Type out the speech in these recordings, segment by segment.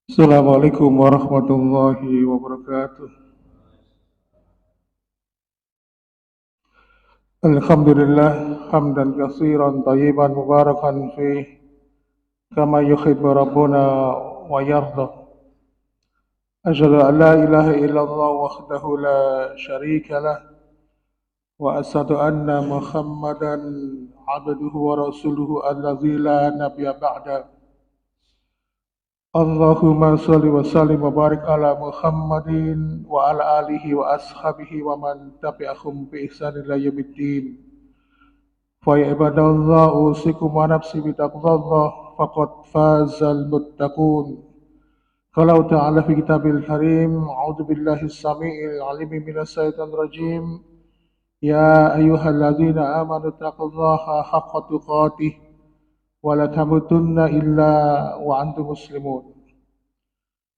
Assalamualaikum warahmatullahi wabarakatuh. Alhamdulillah hamdan katsiran tayyiban mubarakan fih kama yuhibbu rabbuna wa yarda. Asyhadu an la ilaha illallah wahdahu la syarika lah wa asyhadu anna Muhammadan abduhu wa rasuluhu allazi la nabiyya ba'da. Allahumma salli wa sallim wa barik ala Muhammadin wa ala alihi wa ashabihi wa man tabi'ahum bi ihsan ila yaumiddin. Fa ya ibadallah usikum wa nafsi bi taqwallah faqad fazal muttaqun. Qala ta'ala fi kitabil karim a'udzu billahi as-sami'il 'alim minas syaitonir rajim. Ya ayyuhalladzina amanu taqullaha haqqa tuqatih wa la tamutunna illa wa antum muslimun.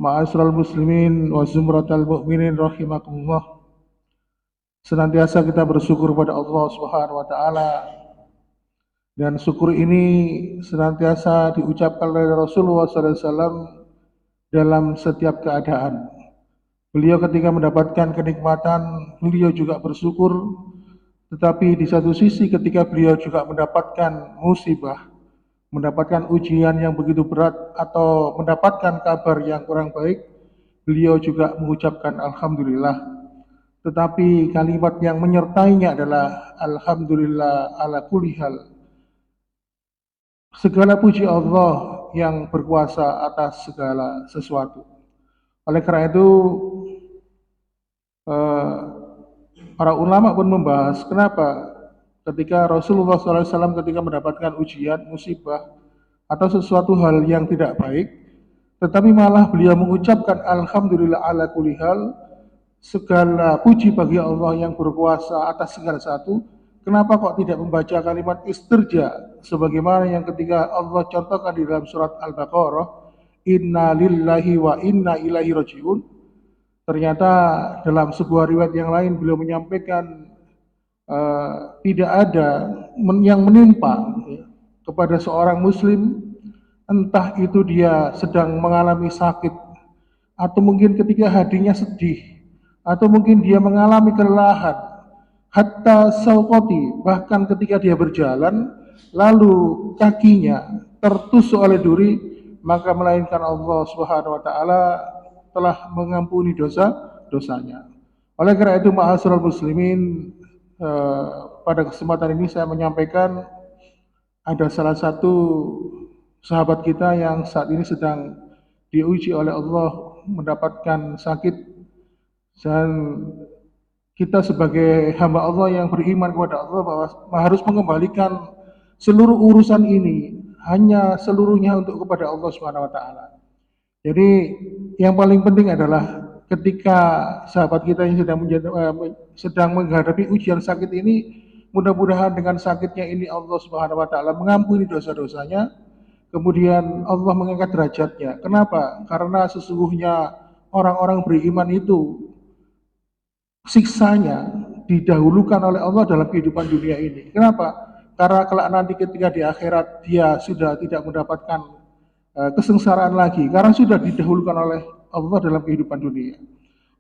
Ma'asyiral muslimin wa zumratal mu'minin rahimakumullah. Senantiasa kita bersyukur pada Allah Subhanahu wa taala, dan syukur ini senantiasa diucapkan oleh Rasulullah SAW dalam setiap keadaan. Beliau ketika mendapatkan kenikmatan, beliau juga bersyukur, tetapi di satu sisi ketika beliau juga mendapatkan musibah, mendapatkan ujian yang begitu berat atau mendapatkan kabar yang kurang baik, beliau juga mengucapkan Alhamdulillah. Tetapi kalimat yang menyertainya adalah Alhamdulillah ala kulli hal. Segala puji Allah yang berkuasa atas segala sesuatu. Oleh karena itu, para ulama pun membahas kenapa ketika Rasulullah SAW ketika mendapatkan ujian, musibah, atau sesuatu hal yang tidak baik, tetapi malah beliau mengucapkan Alhamdulillah ala kulli hal, segala puji bagi Allah yang berkuasa atas segala sesuatu. Kenapa kok tidak membaca kalimat istirja sebagaimana yang ketika Allah contohkan di dalam surat Al-Baqarah, Inna lillahi wa inna ilaihi rajiun. Ternyata dalam sebuah riwayat yang lain beliau menyampaikan tidak ada yang menimpa kepada seorang muslim, entah itu dia sedang mengalami sakit, atau mungkin ketika hatinya sedih, atau mungkin dia mengalami kelelahan, hatta sauqati, bahkan ketika dia berjalan lalu kakinya tertusuk oleh duri, maka melainkan Allah Subhanahu wa taala telah mengampuni dosa-dosanya. Oleh karena itu, ma'asyiral muslimin, pada kesempatan ini saya menyampaikan ada salah satu sahabat kita yang saat ini sedang diuji oleh Allah mendapatkan sakit, dan kita sebagai hamba Allah yang beriman kepada Allah bahwa harus mengembalikan seluruh urusan ini hanya seluruhnya untuk kepada Allah Subhanahu wa taala. Jadi yang paling penting adalah ketika sahabat kita yang sedang menghadapi ujian sakit ini, mudah-mudahan dengan sakitnya ini Allah Subhanahu wa taala mengampuni dosa-dosanya, kemudian Allah mengangkat derajatnya. Kenapa? Karena sesungguhnya orang-orang beriman itu siksanya didahulukan oleh Allah dalam kehidupan dunia ini. Kenapa? Karena kelak nanti ketika di akhirat dia sudah tidak mendapatkan kesengsaraan lagi, karena sudah didahulukan oleh Allah dalam kehidupan dunia.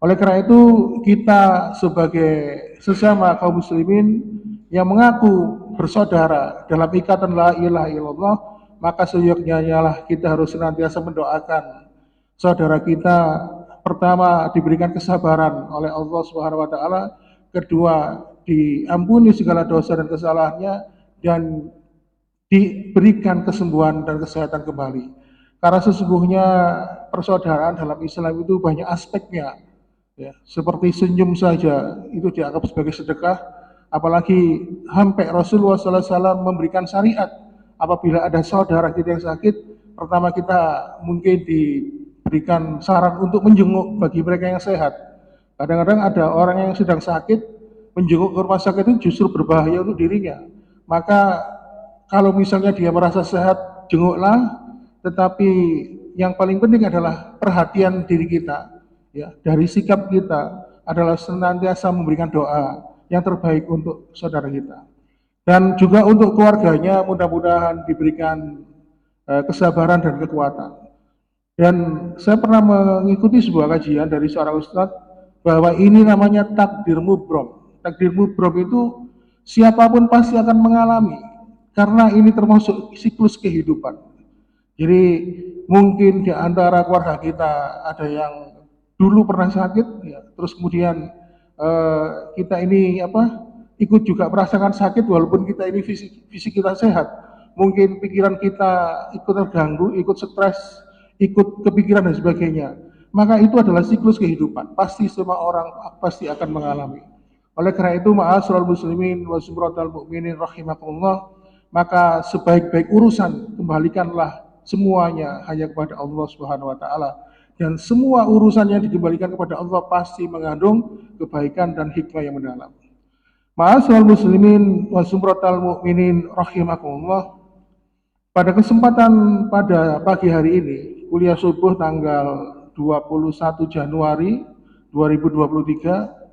Oleh karena itu, kita sebagai sesama kaum muslimin yang mengaku bersaudara dalam ikatan la ilaha illallah, maka seyogyanya lah kita harus senantiasa mendoakan saudara kita, pertama diberikan kesabaran oleh Allah Subhanahu wa taala, kedua diampuni segala dosa dan kesalahannya, dan diberikan kesembuhan dan kesehatan kembali. Karena sesungguhnya persaudaraan dalam Islam itu banyak aspeknya, ya, seperti senyum saja itu dianggap sebagai sedekah, apalagi sampai Rasulullah SAW memberikan syariat apabila ada saudara kita yang sakit, pertama kita mungkin diberikan saran untuk menjenguk bagi mereka yang sehat. Kadang-kadang ada orang yang sedang sakit, menjenguk ke rumah sakit itu justru berbahaya untuk dirinya. Maka kalau misalnya dia merasa sehat, jenguklah, tetapi yang paling penting adalah perhatian diri kita, ya, dari sikap kita adalah senantiasa memberikan doa yang terbaik untuk saudara kita, dan juga untuk keluarganya mudah-mudahan diberikan kesabaran dan kekuatan. Dan saya pernah mengikuti sebuah kajian dari seorang ustadz bahwa ini namanya takdir mubrom. Takdir mubrom itu siapapun pasti akan mengalami karena ini termasuk siklus kehidupan. Jadi mungkin di antara keluarga kita ada yang dulu pernah sakit, ya, terus kemudian kita ini ikut juga merasakan sakit walaupun kita ini fisik kita sehat. Mungkin pikiran kita ikut terganggu, ikut stres, ikut kepikiran dan sebagainya. Maka itu adalah siklus kehidupan. Pasti semua orang pasti akan mengalami. Oleh karena itu, ma'asyiral muslimin wa sumratal mu'minin rahimakumullah, maka sebaik-baik urusan kembalikanlah semuanya hanya kepada Allah Subhanahu wa taala, dan semua urusan yang dikembalikan kepada Allah pasti mengandung kebaikan dan hikmah yang mendalam. Ma'asyiral muslimin wa sumratal mu'minin rahimakumullah, pada kesempatan pada pagi hari ini, kuliah subuh tanggal 21 Januari 2023,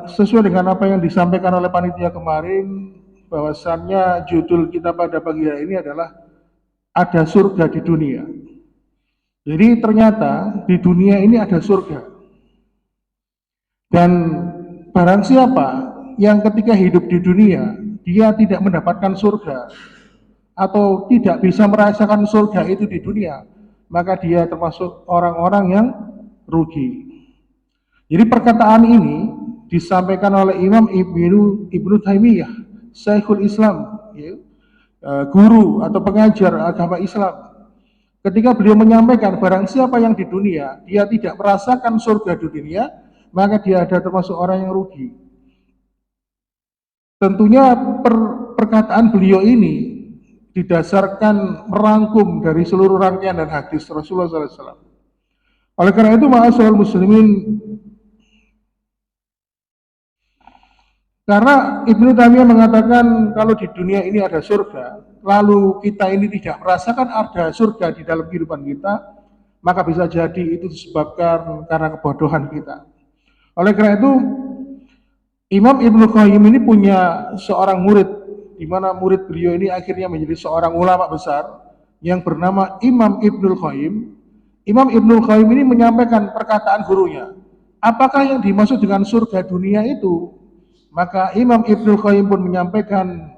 sesuai dengan apa yang disampaikan oleh panitia kemarin, bahwasannya judul kita pada pagi hari ini adalah ada surga di dunia. Jadi ternyata di dunia ini ada surga. Dan barang siapa yang ketika hidup di dunia, dia tidak mendapatkan surga atau tidak bisa merasakan surga itu di dunia, maka dia termasuk orang-orang yang rugi. Jadi perkataan ini disampaikan oleh Imam Ibnu Taimiyah, Syekhul Islam, ya, guru atau pengajar agama Islam. Ketika beliau menyampaikan barang siapa yang di dunia dia tidak merasakan surga di dunia, maka dia ada termasuk orang yang rugi. Tentunya perkataan beliau ini didasarkan merangkum dari seluruh rangkaian dan hadis Rasulullah SAW. Oleh karena itu, ma'asyiral muslimin, karena Ibnu Taimiyah mengatakan kalau di dunia ini ada surga, lalu kita ini tidak merasakan ada surga di dalam kehidupan kita, maka bisa jadi itu disebabkan karena kebodohan kita. Oleh karena itu, Imam Ibnu Qayyim ini punya seorang murid, di mana murid beliau ini akhirnya menjadi seorang ulama besar yang bernama Imam Ibnu Qayyim. Imam Ibnu Qayyim ini menyampaikan perkataan gurunya, apakah yang dimaksud dengan surga dunia itu? Maka Imam Ibnu Qayyim pun menyampaikan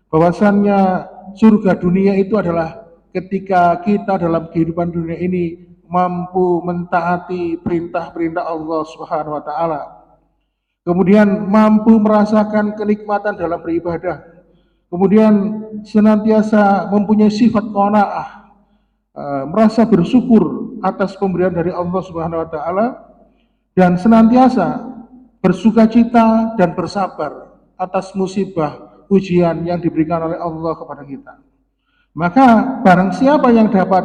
bahwasannya surga dunia itu adalah ketika kita dalam kehidupan dunia ini mampu mentaati perintah-perintah Allah Subhanahu wa taala. Kemudian mampu merasakan kenikmatan dalam beribadah. Kemudian senantiasa mempunyai sifat qanaah, merasa bersyukur atas pemberian dari Allah Subhanahu wa taala, dan senantiasa bersuka cita dan bersabar atas musibah ujian yang diberikan oleh Allah kepada kita. Maka barang siapa yang dapat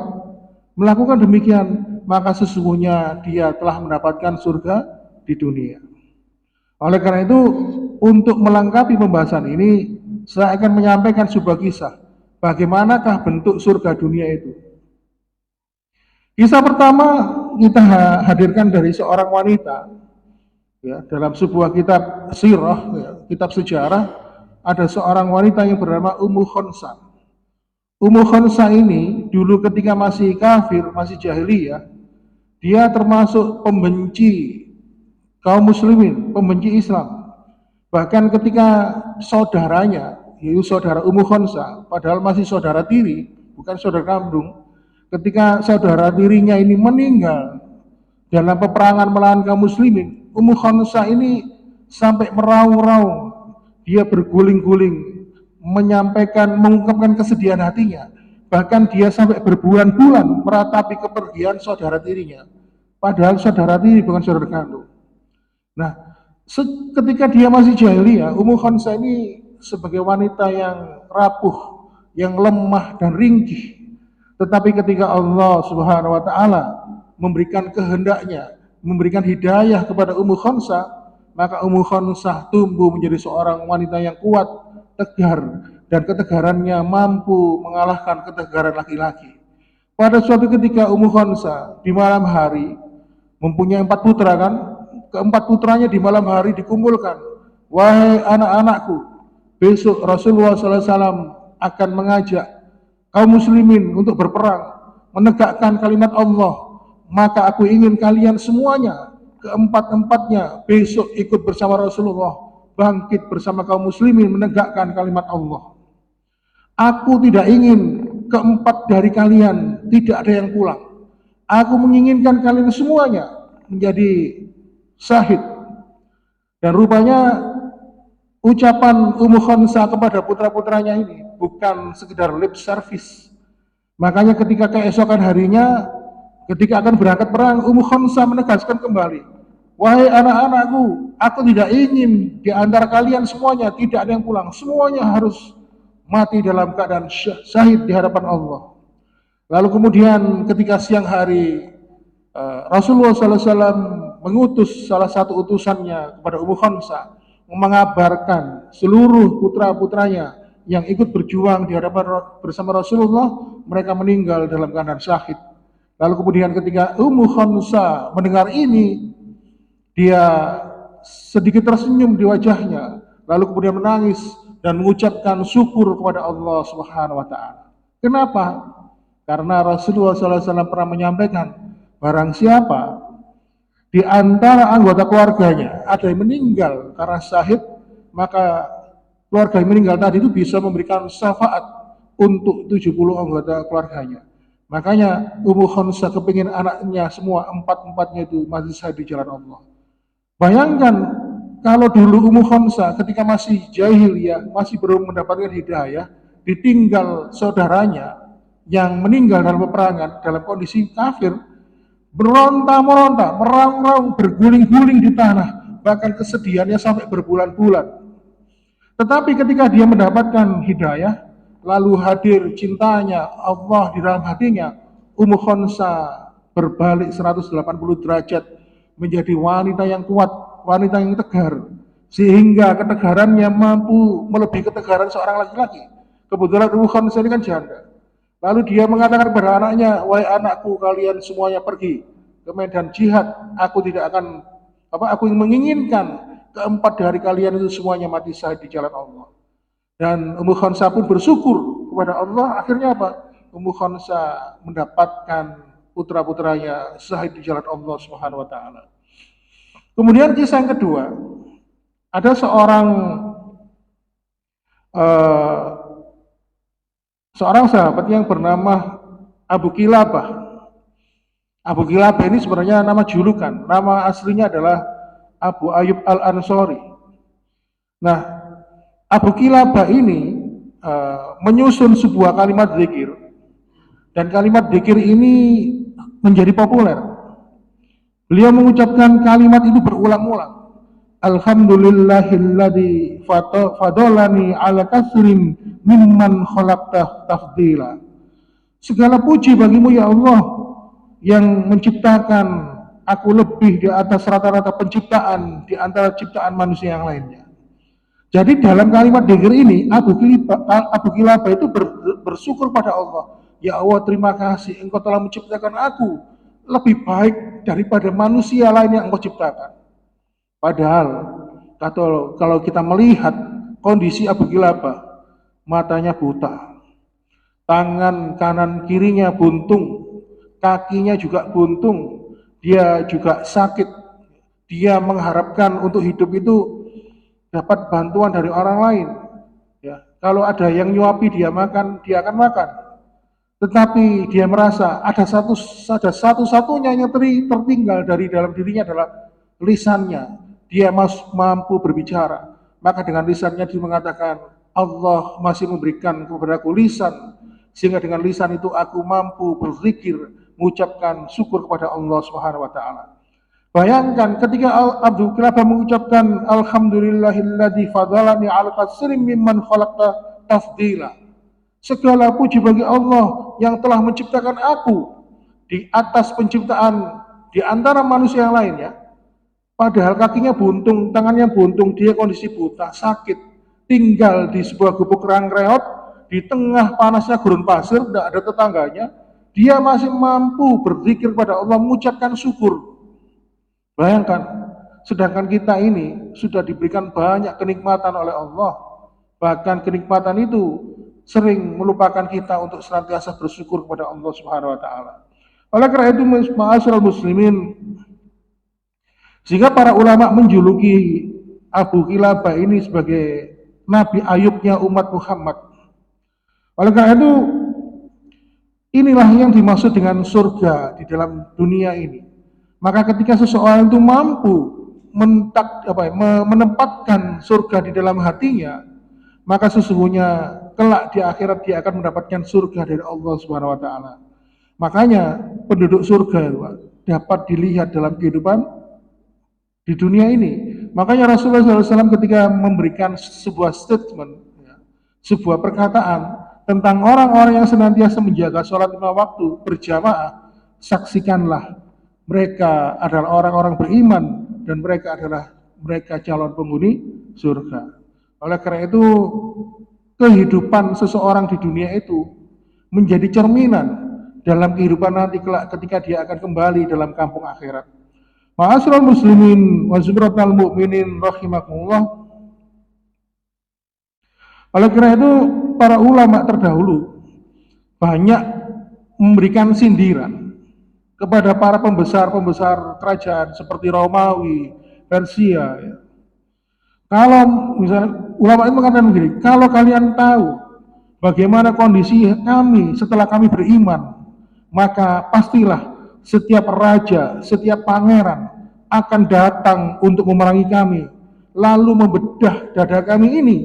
melakukan demikian, maka sesungguhnya dia telah mendapatkan surga di dunia. Oleh karena itu, untuk melengkapi pembahasan ini, saya akan menyampaikan sebuah kisah. Bagaimanakah bentuk surga dunia itu? Kisah pertama kita hadirkan dari seorang wanita. Ya, dalam sebuah kitab sirah, ya, kitab sejarah, ada seorang wanita yang bernama Ummu Khonsa. Ummu Khonsa ini dulu ketika masih kafir, masih jahiliyah, dia termasuk pembenci kaum muslimin, pembenci Islam. Bahkan ketika saudaranya, yaitu saudara Ummu Khonsa, padahal masih saudara tiri, bukan saudara kandung, ketika saudara tirinya ini meninggal dalam peperangan melawan kaum muslimin, Ummu Khonsa ini sampai meraung-raung, dia berguling-guling, mengungkapkan kesedihan hatinya. Bahkan dia sampai berbulan-bulan meratapi kepergian saudara tirinya, padahal saudara tiri bukan saudara kandung. Nah, ketika dia masih jahiliyah, Ummu Khonsa ini sebagai wanita yang rapuh, yang lemah dan ringkih. Tetapi ketika Allah Subhanahu wa taala memberikan kehendaknya, memberikan hidayah kepada Ummu Khonsa, maka Ummu Khonsa tumbuh menjadi seorang wanita yang kuat, tegar, dan ketegarannya mampu mengalahkan ketegaran laki-laki. Pada suatu ketika Ummu Khonsa di malam hari mempunyai 4 putra kan, keempat putranya di malam hari dikumpulkan. Wahai anak-anakku, besok Rasulullah SAW akan mengajak kaum muslimin untuk berperang. menegakkan kalimat Allah, maka aku ingin kalian semuanya, keempat-empatnya, besok ikut bersama Rasulullah, bangkit bersama kaum muslimin menegakkan kalimat Allah. Aku tidak ingin keempat dari kalian tidak ada yang pulang. Aku menginginkan kalian semuanya menjadi syahid. Dan rupanya ucapan Ummu Khansa kepada putra-putranya ini bukan sekedar lip service. Makanya ketika keesokan harinya, ketika akan berangkat perang, Ummu Khansa menegaskan kembali, wahai anak-anakku, aku tidak ingin di antara kalian semuanya tidak ada yang pulang. Semuanya harus mati dalam keadaan syahid di hadapan Allah. Lalu kemudian ketika siang hari Rasulullah SAW mengutus salah satu utusannya kepada Ummu Khansa mengabarkan seluruh putra-putranya yang ikut berjuang di hadapan bersama Rasulullah, mereka meninggal dalam keadaan syahid. Lalu kemudian ketika Ummu Khansa mendengar ini, dia sedikit tersenyum di wajahnya, lalu kemudian menangis dan mengucapkan syukur kepada Allah Subhanahu wa taala. Kenapa? Karena Rasulullah SAW pernah menyampaikan, barang siapa di antara anggota keluarganya ada yang meninggal karena syahid, maka keluarga yang meninggal tadi itu bisa memberikan syafaat untuk 70 anggota keluarganya. Makanya Ummu Khansa kepingin anaknya semua empat-empatnya itu masih syahid di jalan Allah. Bayangkan kalau dulu Ummu Khansa ketika masih jahiliyah, masih belum mendapatkan hidayah, ditinggal saudaranya yang meninggal dalam peperangan dalam kondisi kafir, meronta-meronta, meraung-raung, berguling-guling di tanah, bahkan kesedihannya sampai berbulan-bulan. Tetapi ketika dia mendapatkan hidayah, lalu hadir cintanya Allah di dalam hatinya, Ummu Khansa berbalik 180 derajat menjadi wanita yang kuat, wanita yang tegar, sehingga ketegarannya mampu melebihi ketegaran seorang laki-laki. Kebetulan Ummu Khansa ini kan janda. Lalu dia mengatakan kepada anaknya, wahai anakku, kalian semuanya pergi ke medan jihad. Aku tidak akan, aku menginginkan keempat dari kalian itu semuanya mati syahid di jalan Allah. Dan Ummu Khansa pun bersyukur kepada Allah. Akhirnya apa? Ummu Khansa mendapatkan putra-putranya syahid di jalan Allah Subhanahu wa taala. Kemudian kisah yang kedua, ada seorang sahabat yang bernama Abu Kilabah. Abu Kilabah ini sebenarnya nama julukan, nama aslinya adalah Abu Ayyub Al-Ansori. Nah, Abu Kilabah ini menyusun sebuah kalimat zikir, dan kalimat zikir ini menjadi populer. Beliau mengucapkan kalimat itu berulang-ulang. Alhamdulillahilladzi fadolani ala kasrin mimman khalaqta tafdila. Segala puji bagimu ya Allah yang menciptakan aku lebih di atas rata-rata penciptaan di antara ciptaan manusia yang lainnya. Jadi dalam kalimat dzikir ini Abu Kilabah itu bersyukur pada Allah. Ya Allah, terima kasih engkau telah menciptakan aku lebih baik daripada manusia lain yang engkau ciptakan. Padahal kalau kita melihat kondisi Abu Kilabah, matanya buta, tangan kanan kirinya buntung, kakinya juga buntung, dia juga sakit. Dia mengharapkan untuk hidup itu dapat bantuan dari orang lain. Ya, kalau ada yang nyuapi dia makan, dia akan makan. Tetapi dia merasa ada satu-satunya yang tertinggal dari dalam dirinya adalah lisannya. Dia mampu berbicara, maka dengan lisannya dia mengatakan, Allah masih memberikan kepadaku lisan, sehingga dengan lisan itu aku mampu berzikir, mengucapkan syukur kepada Allah Subhanahu wa taala. Bayangkan ketika Abu Kilabah mengucapkan alhamdulillahilladzi fadhalani 'ala katsirin mimman khalaqta tafdila. Segala puji bagi Allah yang telah menciptakan aku di atas penciptaan di antara manusia yang lainnya. Padahal kakinya buntung, tangannya buntung, dia kondisi buta, sakit, tinggal di sebuah gubuk rangreot, di tengah panasnya gurun pasir, tidak ada tetangganya, dia masih mampu berzikir pada Allah, mengucapkan syukur. Bayangkan, sedangkan kita ini sudah diberikan banyak kenikmatan oleh Allah, bahkan kenikmatan itu sering melupakan kita untuk senantiasa bersyukur kepada Allah Subhanahu wa taala. Oleh karena itu, ma'asyiral muslimin, sehingga para ulama menjuluki Abu Kilabah ini sebagai Nabi Ayubnya umat Muhammad. Oleh karena itu, inilah yang dimaksud dengan surga di dalam dunia ini. Maka ketika seseorang itu mampu menempatkan surga di dalam hatinya, maka sesungguhnya kelak di akhirat dia akan mendapatkan surga dari Allah Subhanahu wa taala. Makanya penduduk surga dapat dilihat dalam kehidupan di dunia ini. Makanya Rasulullah SAW ketika memberikan sebuah statement, sebuah perkataan tentang orang-orang yang senantiasa menjaga sholat 5 waktu berjamaah, saksikanlah mereka adalah orang-orang beriman dan mereka calon penghuni surga. Oleh karena itu, kehidupan seseorang di dunia itu menjadi cerminan dalam kehidupan nanti kelak ketika dia akan kembali dalam kampung akhirat. Ma'asyiral muslimin wa zumratal mu'minin rahimakumullah. Oleh karena itu, para ulama terdahulu banyak memberikan sindiran kepada para pembesar-pembesar kerajaan seperti Romawi, Persia. Ya. Kalau misalnya ulama itu mengatakan begini, kalau kalian tahu bagaimana kondisi kami setelah kami beriman, maka pastilah setiap raja, setiap pangeran akan datang untuk memerangi kami, lalu membedah dada kami ini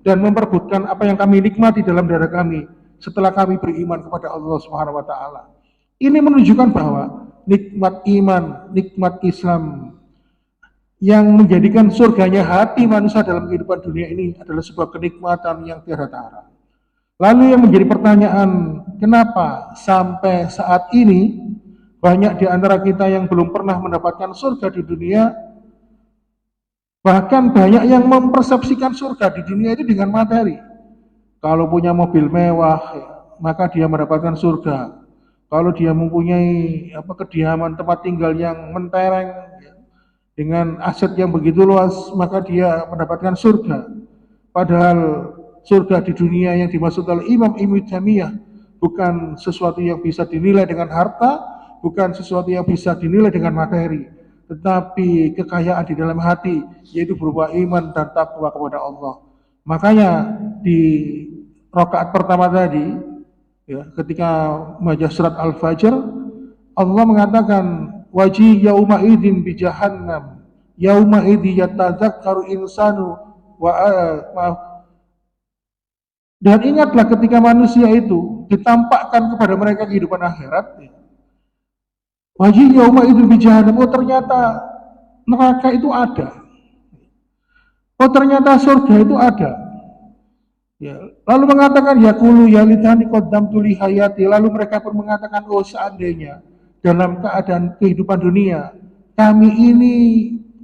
dan memperebutkan apa yang kami nikmati dalam dada kami setelah kami beriman kepada Allah Subhanahu wa taala. Ini menunjukkan bahwa nikmat iman, nikmat Islam yang menjadikan surganya hati manusia dalam kehidupan dunia ini adalah sebuah kenikmatan yang tiada tara. Lalu yang menjadi pertanyaan, kenapa sampai saat ini banyak di antara kita yang belum pernah mendapatkan surga di dunia, bahkan banyak yang mempersepsikan surga di dunia itu dengan materi. Kalau punya mobil mewah, maka dia mendapatkan surga. Kalau dia mempunyai kediaman tempat tinggal yang mentereng dengan aset yang begitu luas, maka dia mendapatkan surga. Padahal surga di dunia yang dimaksud oleh Imam Ibnu Taimiyah bukan sesuatu yang bisa dinilai dengan harta, bukan sesuatu yang bisa dinilai dengan materi, tetapi kekayaan di dalam hati, yaitu berupa iman dan takwa kepada Allah. Makanya di rakaat pertama tadi, ya, ketika membaca surat Al-Fajr, Allah mengatakan wajih yauma idzin bi jahannam yauma idzi yatadzakkaru insanu dan ingatlah ketika manusia itu ditampakkan kepada mereka kehidupan akhirat, wajih yauma idzin bi jahannam, oh ternyata neraka itu ada, oh ternyata surga itu ada. Ya, lalu mengatakan yaqulu ya litani qaddamtu li hayati, lalu mereka pun mengatakan oh seandainya dalam keadaan kehidupan dunia kami ini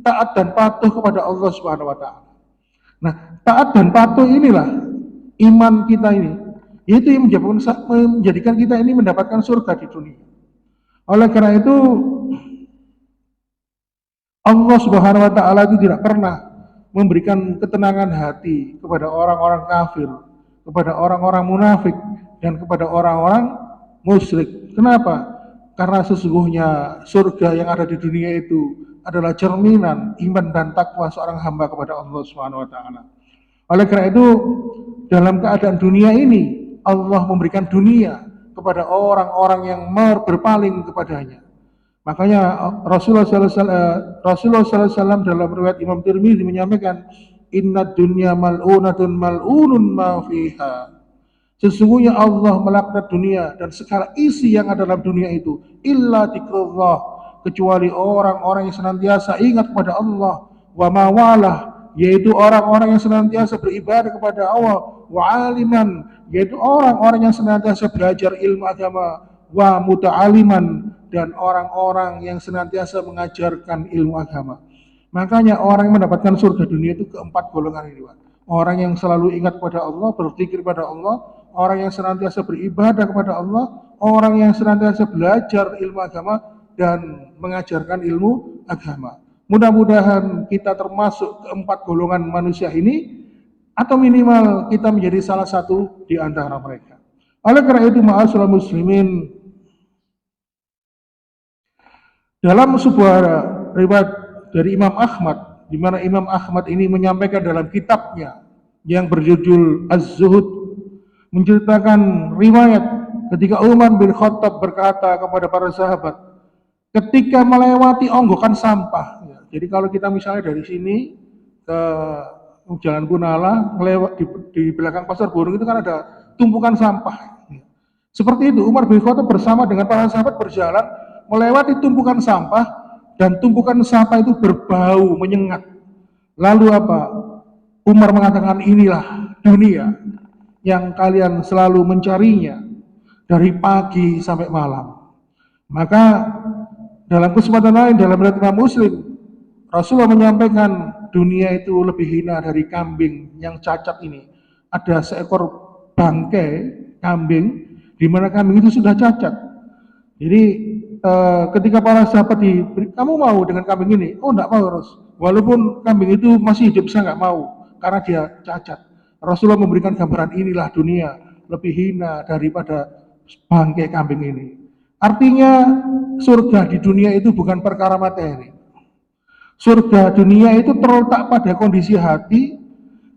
taat dan patuh kepada Allah Subhanahu wa taala. Nah, taat dan patuh inilah iman kita ini, yaitu yang menjadikan kita ini mendapatkan surga di dunia. Oleh karena itu Allah Subhanahu wa taala itu tidak pernah memberikan ketenangan hati kepada orang-orang kafir, kepada orang-orang munafik, dan kepada orang-orang musyrik. Kenapa? Karena sesungguhnya surga yang ada di dunia itu adalah cerminan iman dan takwa seorang hamba kepada Allah Subhanahu wa taala. Oleh karena itu, dalam keadaan dunia ini, Allah memberikan dunia kepada orang-orang yang berpaling kepadanya. Makanya Rasulullah SAW dalam riwayat Imam Tirmidzi menyampaikan, Inna dunya mal'unatun mal'unun ma fiha. Sesungguhnya Allah melaknat dunia dan segala isi yang ada dalam dunia itu, illa dzikrullah, kecuali orang-orang yang senantiasa ingat kepada Allah, wa mawalah, yaitu orang-orang yang senantiasa beribadah kepada Allah, wa aliman, yaitu orang-orang yang senantiasa belajar ilmu agama, wa muta'aliman, dan orang-orang yang senantiasa mengajarkan ilmu agama. Makanya orang yang mendapatkan surga dunia itu keempat golongan ini, Pak. Orang yang selalu ingat kepada Allah, berzikir kepada Allah, orang yang senantiasa beribadah kepada Allah, orang yang senantiasa belajar ilmu agama dan mengajarkan ilmu agama. Mudah-mudahan kita termasuk keempat golongan manusia ini. atau minimal kita menjadi salah satu di antara mereka. Oleh karena itu, ma'asyiral muslimin, dalam sebuah riwayat dari Imam Ahmad, di mana Imam Ahmad ini menyampaikan dalam kitabnya yang berjudul Az-Zuhud, menceritakan riwayat ketika Umar bin Khattab berkata kepada para sahabat ketika melewati onggokan sampah. Jadi kalau kita misalnya dari sini ke Jalan Kunala, melewat di belakang Pasar Burung itu kan ada tumpukan sampah. Seperti itu, Umar bin Khattab bersama dengan para sahabat berjalan melewati tumpukan sampah, dan tumpukan sampah itu berbau menyengat. Lalu apa? Umar mengatakan, inilah dunia yang kalian selalu mencarinya dari pagi sampai malam. Maka dalam kesempatan lain, dalam riwayat Imam Muslim, Rasulullah menyampaikan dunia itu lebih hina dari kambing yang cacat ini. Ada seekor bangkai kambing, di mana kambing itu sudah cacat. Jadi ketika para sahabat diberi, kamu mau dengan kambing ini? Oh, enggak mau, Rasul. Walaupun kambing itu masih hidup, saya enggak mau karena dia cacat. Rasulullah memberikan gambaran, inilah dunia lebih hina daripada bangkai kambing ini. Artinya surga di dunia itu bukan perkara materi. Surga dunia itu terletak pada kondisi hati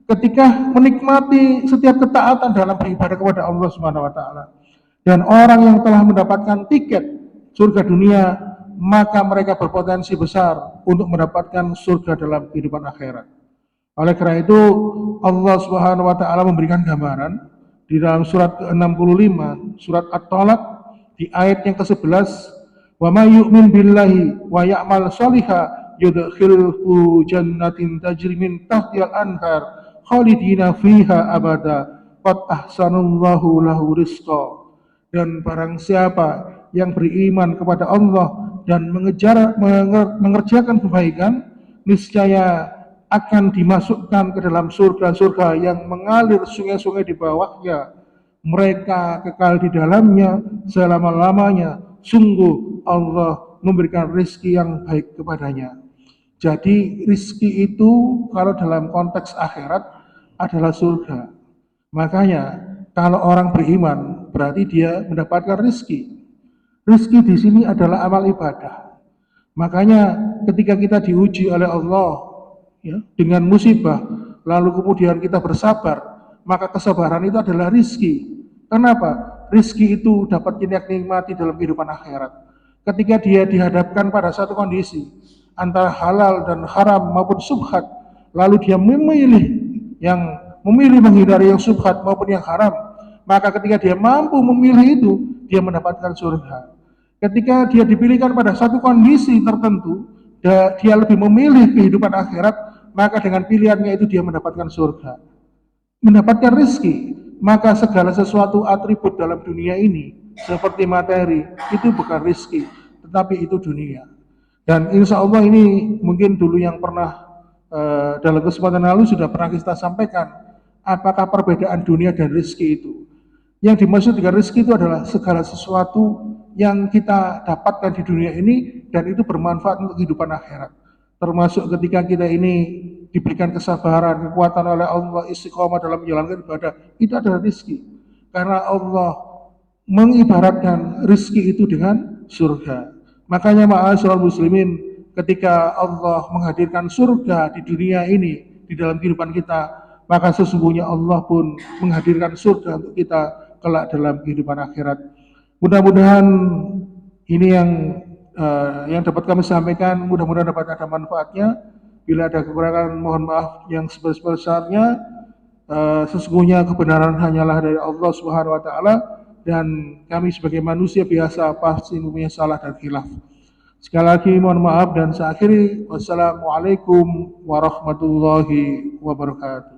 ketika menikmati setiap ketaatan dalam beribadah kepada Allah Subhanahu wa taala. Dan orang yang telah mendapatkan tiket surga dunia, maka mereka berpotensi besar untuk mendapatkan surga dalam kehidupan akhirat. Oleh karena itu, Allah Subhanahu wa taala memberikan gambaran di dalam surat ke-65, surat At-Talaq, di ayat yang ke-11, "Wa may yu'min billahi wa ya'mal shalihan yudkhilhu jannatin tajri min tahtihal anhar khalidina fiha abada qad ahsanallahu lahu rizqa." Dan barang siapa yang beriman kepada Allah dan mengerjakan kebaikan, niscaya akan dimasukkan ke dalam surga-surga yang mengalir sungai-sungai di bawahnya. Mereka kekal di dalamnya selama-lamanya. Sungguh Allah memberikan rizki yang baik kepadanya. Jadi rizki itu kalau dalam konteks akhirat adalah surga. Makanya kalau orang beriman berarti dia mendapatkan rizki. Rizki di sini adalah amal ibadah. Makanya ketika kita diuji oleh Allah ya, dengan musibah, lalu kemudian kita bersabar, maka kesabaran itu adalah rizki. Kenapa? Rizki itu dapat kita nikmati dalam kehidupan akhirat. Ketika dia dihadapkan pada satu kondisi antara halal dan haram maupun subhat, lalu dia memilih menghindari yang subhat maupun yang haram, maka ketika dia mampu memilih itu, dia mendapatkan surga. Ketika dia dipilihkan pada satu kondisi tertentu, dia lebih memilih kehidupan akhirat, maka dengan pilihannya itu dia mendapatkan surga, mendapatkan rezeki. Maka segala sesuatu atribut dalam dunia ini seperti materi itu bukan rezeki, tetapi itu dunia. Dan insya Allah ini mungkin dulu yang pernah dalam kesempatan lalu sudah pernah kita sampaikan, apakah perbedaan dunia dan rezeki itu. Yang dimaksud dengan rezeki itu adalah segala sesuatu yang kita dapatkan di dunia ini dan itu bermanfaat untuk kehidupan akhirat. Termasuk ketika kita ini diberikan kesabaran, kekuatan oleh Allah, istiqomah dalam menjalankan ibadah, itu adalah rezeki. Karena Allah mengibaratkan rezeki itu dengan surga. Makanya ma'asyiral muslimin, ketika Allah menghadirkan surga di dunia ini, di dalam kehidupan kita, maka sesungguhnya Allah pun menghadirkan surga untuk kita kelak dalam kehidupan akhirat. Mudah-mudahan ini yang dapat kami sampaikan, mudah-mudahan dapat ada manfaatnya. Bila ada kekurangan, mohon maaf yang sebesar-besarnya. Sesungguhnya kebenaran hanyalah dari Allah Subhanahu wa taala, dan kami sebagai manusia biasa pasti mempunyai salah dan khilaf. Sekali lagi mohon maaf, dan saya akhiri, wassalamualaikum warahmatullahi wabarakatuh.